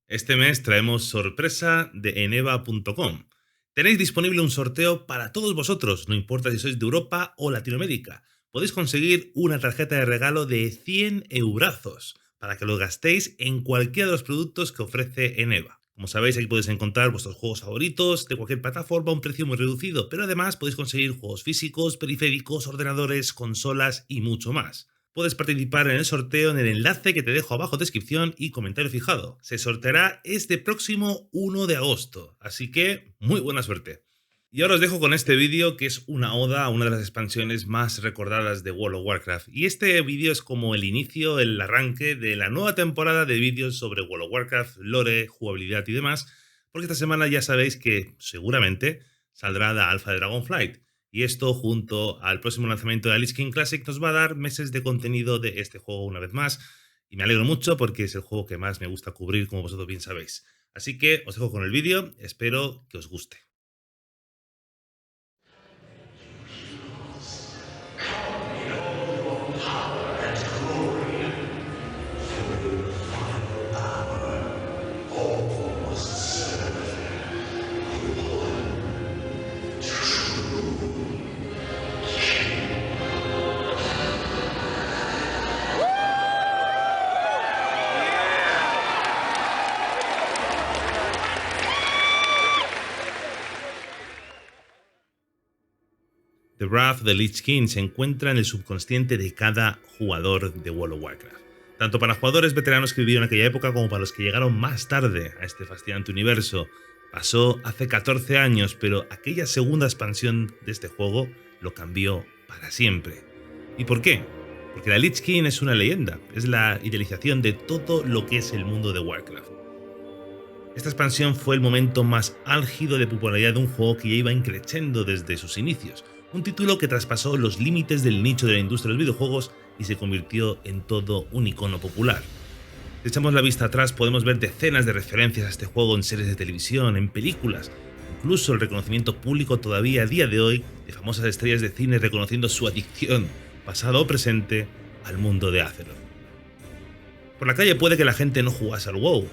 Este mes traemos sorpresa de eneva.com. Tenéis disponible un sorteo para todos vosotros, no importa si sois de Europa o Latinoamérica. Podéis conseguir una tarjeta de regalo de 100 eurazos para que lo gastéis en cualquiera de los productos que ofrece Eneva. Como sabéis, aquí podéis encontrar vuestros juegos favoritos de cualquier plataforma a un precio muy reducido, pero además podéis conseguir juegos físicos, periféricos, ordenadores, consolas y mucho más. Puedes participar en el sorteo en el enlace que te dejo abajo en descripción y comentario fijado. Se sorteará este próximo 1 de agosto, así que muy buena suerte. Y ahora os dejo con este vídeo que es una oda a una de las expansiones más recordadas de World of Warcraft. Y este vídeo es como el inicio, el arranque de la nueva temporada de vídeos sobre World of Warcraft, lore, jugabilidad y demás, porque esta semana ya sabéis que seguramente saldrá la alfa de Dragonflight. Y esto, junto al próximo lanzamiento de la Lich King Classic, nos va a dar meses de contenido de este juego una vez más. Y me alegro mucho porque es el juego que más me gusta cubrir, como vosotros bien sabéis. Así que os dejo con el vídeo, espero que os guste. The Wrath of the Lich King se encuentra en el subconsciente de cada jugador de World of Warcraft, tanto para jugadores veteranos que vivieron aquella época como para los que llegaron más tarde a este fascinante universo. Pasó hace 14 años, pero aquella segunda expansión de este juego lo cambió para siempre. ¿Y por qué? Porque la Lich King es una leyenda, es la idealización de todo lo que es el mundo de Warcraft. Esta expansión fue el momento más álgido de popularidad de un juego que ya iba increciendo desde sus inicios. Un título que traspasó los límites del nicho de la industria de los videojuegos y se convirtió en todo un icono popular. Si echamos la vista atrás, podemos ver decenas de referencias a este juego en series de televisión, en películas, incluso el reconocimiento público todavía a día de hoy de famosas estrellas de cine reconociendo su adicción, pasado o presente, al mundo de Azeroth. Por la calle puede que la gente no jugase al WoW,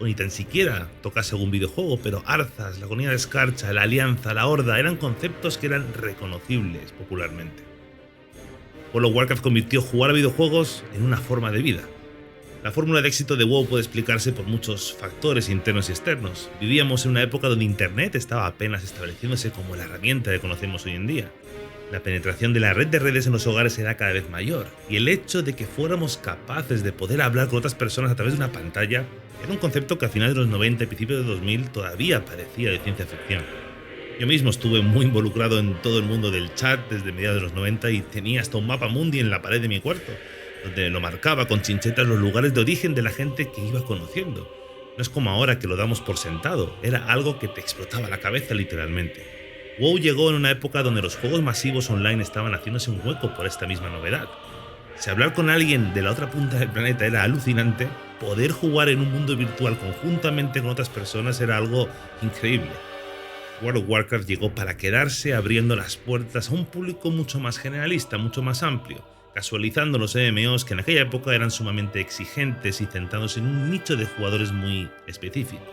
o ni tan siquiera tocase algún videojuego, pero Arthas, la Agonía de Escarcha, la Alianza, la Horda eran conceptos que eran reconocibles popularmente. World of Warcraft convirtió jugar a videojuegos en una forma de vida. La fórmula de éxito de WoW puede explicarse por muchos factores internos y externos. Vivíamos en una época donde Internet estaba apenas estableciéndose como la herramienta que conocemos hoy en día. La penetración de la red de redes en los hogares era cada vez mayor, y el hecho de que fuéramos capaces de poder hablar con otras personas a través de una pantalla era un concepto que a finales de los 90 y principios de 2000 todavía parecía de ciencia ficción. Yo mismo estuve muy involucrado en todo el mundo del chat desde mediados de los 90 y tenía hasta un mapa mundi en la pared de mi cuarto, donde lo marcaba con chinchetas los lugares de origen de la gente que iba conociendo. No es como ahora que lo damos por sentado, era algo que te explotaba la cabeza literalmente. WoW llegó en una época donde los juegos masivos online estaban haciéndose un hueco por esta misma novedad. Si hablar con alguien de la otra punta del planeta era alucinante, poder jugar en un mundo virtual conjuntamente con otras personas era algo increíble. World of Warcraft llegó para quedarse, abriendo las puertas a un público mucho más generalista, mucho más amplio, casualizando los MMOs que en aquella época eran sumamente exigentes y centrándose en un nicho de jugadores muy específico.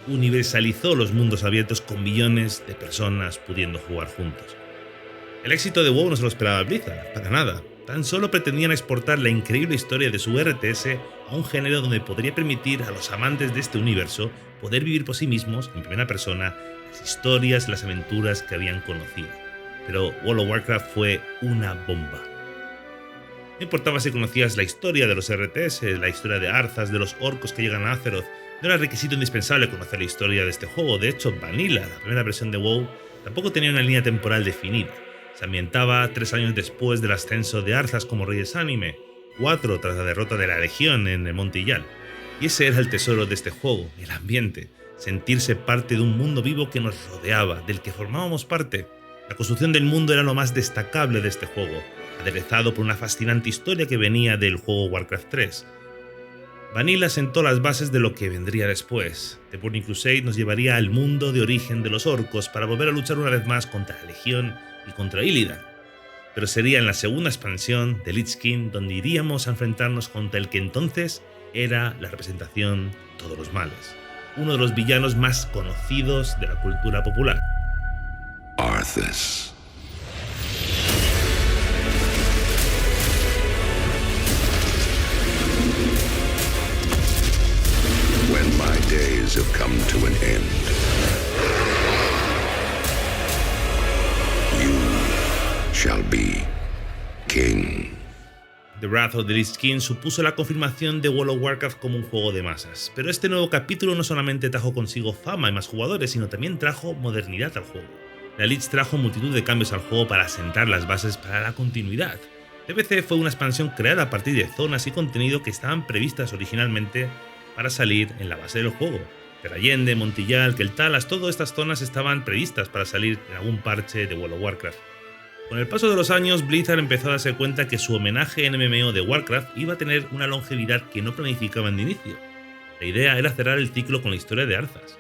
Universalizó los mundos abiertos con millones de personas pudiendo jugar juntos. El éxito de WoW no se lo esperaba Blizzard, para nada. Tan solo pretendían exportar la increíble historia de su RTS a un género donde podría permitir a los amantes de este universo poder vivir por sí mismos, en primera persona, las historias, las aventuras que habían conocido. Pero World of Warcraft fue una bomba. No importaba si conocías la historia de los RTS, la historia de Arthas, de los orcos que llegan a Azeroth, no era requisito indispensable conocer la historia de este juego. De hecho, Vanilla, la primera versión de WoW, tampoco tenía una línea temporal definida. Se ambientaba 3 años después del ascenso de Arthas como reyes anime, 4 tras la derrota de la Legión en el Monte Iyal. Y ese era el tesoro de este juego, el ambiente, sentirse parte de un mundo vivo que nos rodeaba, del que formábamos parte. La construcción del mundo era lo más destacable de este juego, aderezado por una fascinante historia que venía del juego Warcraft 3. Vanilla sentó las bases de lo que vendría después. The Burning Crusade nos llevaría al mundo de origen de los orcos para volver a luchar una vez más contra la Legión y contra Illidan. Pero sería en la segunda expansión de Lich King donde iríamos a enfrentarnos contra el que entonces era la representación de todos los males, uno de los villanos más conocidos de la cultura popular. Arthas. When my days have come to an end, you shall be king. The Wrath of the Lich King supuso la confirmación de World of Warcraft como un juego de masas, pero este nuevo capítulo no solamente trajo consigo fama y más jugadores, sino también trajo modernidad al juego. La Lich trajo multitud de cambios al juego para sentar las bases para la continuidad. TBC fue una expansión creada a partir de zonas y contenido que estaban previstas originalmente para salir en la base del juego. Perallende, Montillal, Keltalas, todas estas zonas estaban previstas para salir en algún parche de World of Warcraft. Con el paso de los años, Blizzard empezó a darse cuenta que su homenaje en MMO de Warcraft iba a tener una longevidad que no planificaban de inicio. La idea era cerrar el ciclo con la historia de Arthas.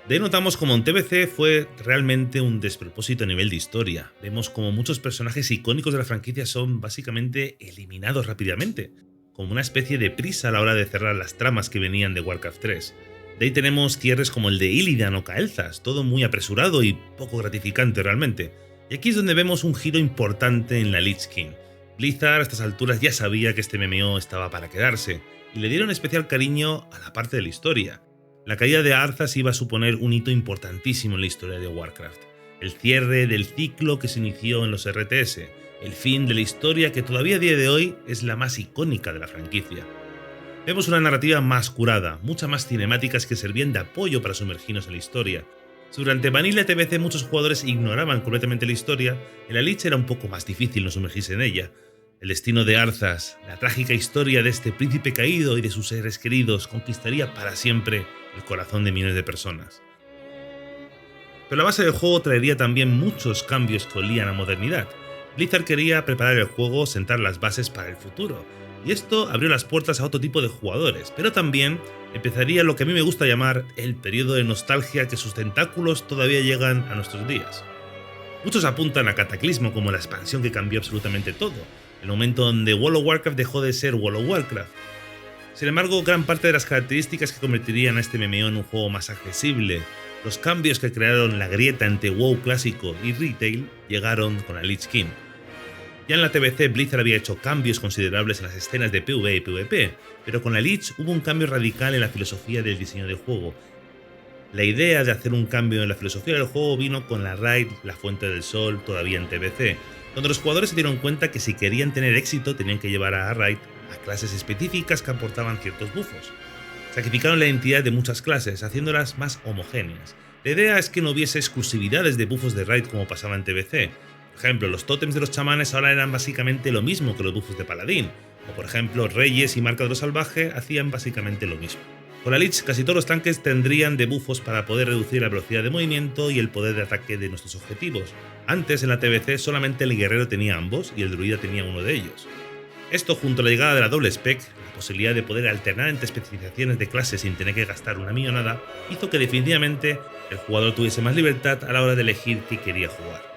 De ahí notamos como en TBC fue realmente un despropósito a nivel de historia. Vemos como muchos personajes icónicos de la franquicia son básicamente eliminados rápidamente, como una especie de prisa a la hora de cerrar las tramas que venían de Warcraft 3. De ahí tenemos cierres como el de Illidan o Cael'thas, todo muy apresurado y poco gratificante realmente. Y aquí es donde vemos un giro importante en la Lich King. Blizzard a estas alturas ya sabía que este MMO estaba para quedarse, y le dieron especial cariño a la parte de la historia. La caída de Arthas iba a suponer un hito importantísimo en la historia de Warcraft. El cierre del ciclo que se inició en los RTS, el fin de la historia que todavía a día de hoy es la más icónica de la franquicia. Vemos una narrativa más curada, muchas más cinemáticas que servían de apoyo para sumergirnos en la historia. Durante Vanilla TBC muchos jugadores ignoraban completamente la historia, en la Lich era un poco más difícil no sumergirse en ella. El destino de Arthas, la trágica historia de este príncipe caído y de sus seres queridos conquistaría para siempre el corazón de millones de personas. Pero la base del juego traería también muchos cambios que olían a modernidad. Blizzard quería preparar el juego, sentar las bases para el futuro, y esto abrió las puertas a otro tipo de jugadores, pero también empezaría lo que a mí me gusta llamar el periodo de nostalgia que sus tentáculos todavía llegan a nuestros días. Muchos apuntan a Cataclismo como la expansión que cambió absolutamente todo, el momento donde World of Warcraft dejó de ser World of Warcraft. Sin embargo, gran parte de las características que convertirían a este MMO en un juego más accesible, los cambios que crearon la grieta entre WoW clásico y retail, llegaron con la Lich King. Ya en la TBC Blizzard había hecho cambios considerables en las escenas de PvE y PvP, pero con la Lich hubo un cambio radical en la filosofía del diseño del juego. La idea de hacer un cambio en la filosofía del juego vino con la Raid, la Fuente del Sol, todavía en TBC, donde los jugadores se dieron cuenta que si querían tener éxito tenían que llevar a Raid a clases específicas que aportaban ciertos buffos. Sacrificaron la identidad de muchas clases, haciéndolas más homogéneas. La idea es que no hubiese exclusividades de buffos de Raid como pasaba en TBC. Por ejemplo, los tótems de los chamanes ahora eran básicamente lo mismo que los buffos de paladín, o por ejemplo, Reyes y Marca de lo Salvaje hacían básicamente lo mismo. Con la Lich casi todos los tanques tendrían debuffos para poder reducir la velocidad de movimiento y el poder de ataque de nuestros objetivos. Antes en la TBC solamente el guerrero tenía ambos y el druida tenía uno de ellos. Esto junto a la llegada de la doble spec, la posibilidad de poder alternar entre especializaciones de clases sin tener que gastar una millonada, hizo que definitivamente el jugador tuviese más libertad a la hora de elegir qué quería jugar.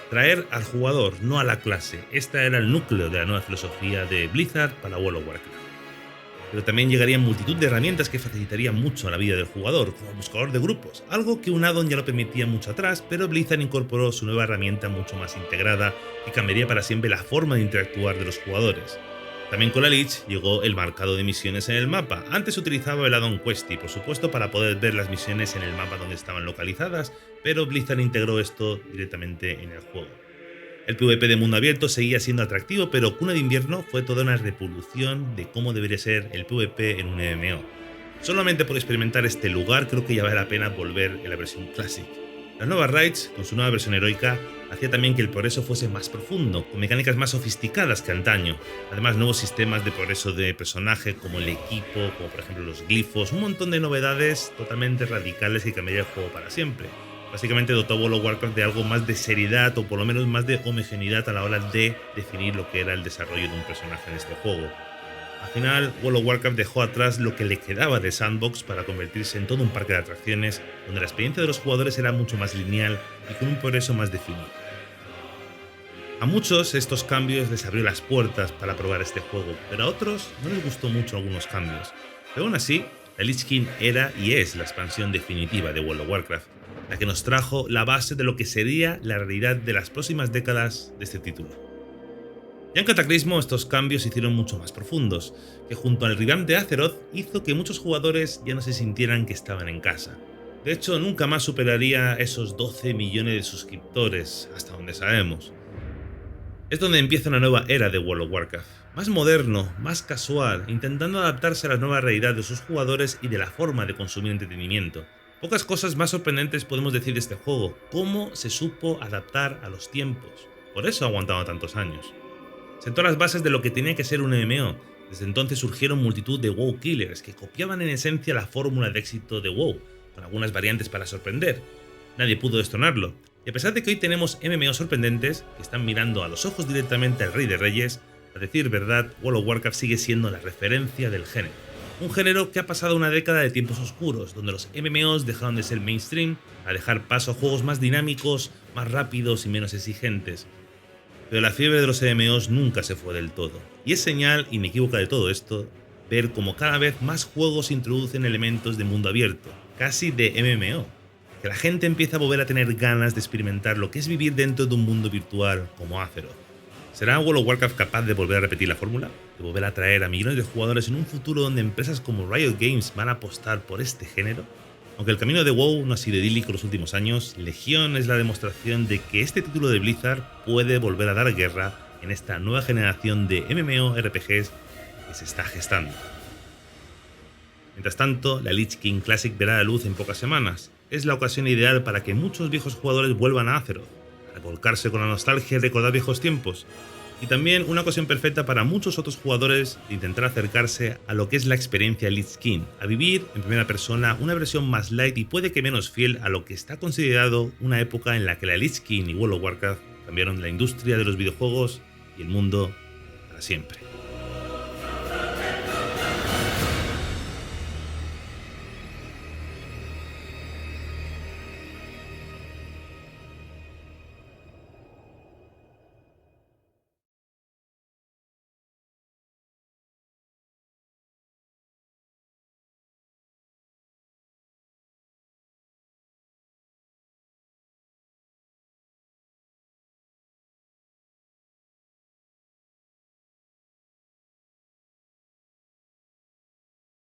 Traer al jugador, no a la clase, esta era el núcleo de la nueva filosofía de Blizzard para World of Warcraft. Pero también llegarían multitud de herramientas que facilitarían mucho la vida del jugador, como buscador de grupos, algo que un addon ya lo permitía mucho atrás, pero Blizzard incorporó su nueva herramienta mucho más integrada y cambiaría para siempre la forma de interactuar de los jugadores. También con la Lich llegó el marcado de misiones en el mapa. Antes se utilizaba el addon Questy, por supuesto, para poder ver las misiones en el mapa donde estaban localizadas, pero Blizzard integró esto directamente en el juego. El PvP de mundo abierto seguía siendo atractivo, pero Cuna de Invierno fue toda una revolución de cómo debería ser el PvP en un MMO. Solamente por experimentar este lugar creo que ya vale la pena volver en la versión Classic. Las nuevas raids, con su nueva versión heroica, hacía también que el progreso fuese más profundo, con mecánicas más sofisticadas que antaño. Además, nuevos sistemas de progreso de personaje, como el equipo, como por ejemplo los glifos, un montón de novedades totalmente radicales que cambiaría el juego para siempre. Básicamente dotó a World of Warcraft de algo más de seriedad o por lo menos más de homogeneidad a la hora de definir lo que era el desarrollo de un personaje en este juego. Al final, World of Warcraft dejó atrás lo que le quedaba de sandbox para convertirse en todo un parque de atracciones donde la experiencia de los jugadores era mucho más lineal y con un progreso más definido. A muchos estos cambios les abrió las puertas para probar este juego, pero a otros no les gustó mucho algunos cambios. Pero aún así, la Lich King era y es la expansión definitiva de World of Warcraft, la que nos trajo la base de lo que sería la realidad de las próximas décadas de este título. Ya en Cataclismo estos cambios se hicieron mucho más profundos, que junto al revamp de Azeroth hizo que muchos jugadores ya no se sintieran que estaban en casa. De hecho, nunca más superaría esos 12 millones de suscriptores, hasta donde sabemos. Es donde empieza una nueva era de World of Warcraft, más moderno, más casual, intentando adaptarse a la nueva realidad de sus jugadores y de la forma de consumir entretenimiento. Pocas cosas más sorprendentes podemos decir de este juego, cómo se supo adaptar a los tiempos. Por eso ha aguantado tantos años. Sentó las bases de lo que tenía que ser un MMO. Desde entonces surgieron multitud de WoW killers que copiaban en esencia la fórmula de éxito de WoW, con algunas variantes para sorprender. Nadie pudo destronarlo. Y a pesar de que hoy tenemos MMO sorprendentes que están mirando a los ojos directamente al Rey de Reyes, a decir verdad, World of Warcraft sigue siendo la referencia del género. Un género que ha pasado una década de tiempos oscuros, donde los MMOs dejaron de ser mainstream a dejar paso a juegos más dinámicos, más rápidos y menos exigentes. Pero la fiebre de los MMOs nunca se fue del todo, y es señal inequívoca de todo esto ver cómo cada vez más juegos introducen elementos de mundo abierto, casi de MMO, que la gente empieza a volver a tener ganas de experimentar lo que es vivir dentro de un mundo virtual como Azeroth. ¿Será World of Warcraft capaz de volver a repetir la fórmula? ¿De volver a atraer a millones de jugadores en un futuro donde empresas como Riot Games van a apostar por este género? Aunque el camino de WoW no ha sido idílico los últimos años, Legion es la demostración de que este título de Blizzard puede volver a dar guerra en esta nueva generación de MMORPGs que se está gestando. Mientras tanto, la Lich King Classic verá la luz en pocas semanas. Es la ocasión ideal para que muchos viejos jugadores vuelvan a Azeroth, a volcarse con la nostalgia y recordar viejos tiempos. Y también una ocasión perfecta para muchos otros jugadores de intentar acercarse a lo que es la experiencia Lich King, a vivir en primera persona una versión más light y puede que menos fiel a lo que está considerado una época en la que la Lich King y World of Warcraft cambiaron la industria de los videojuegos y el mundo para siempre.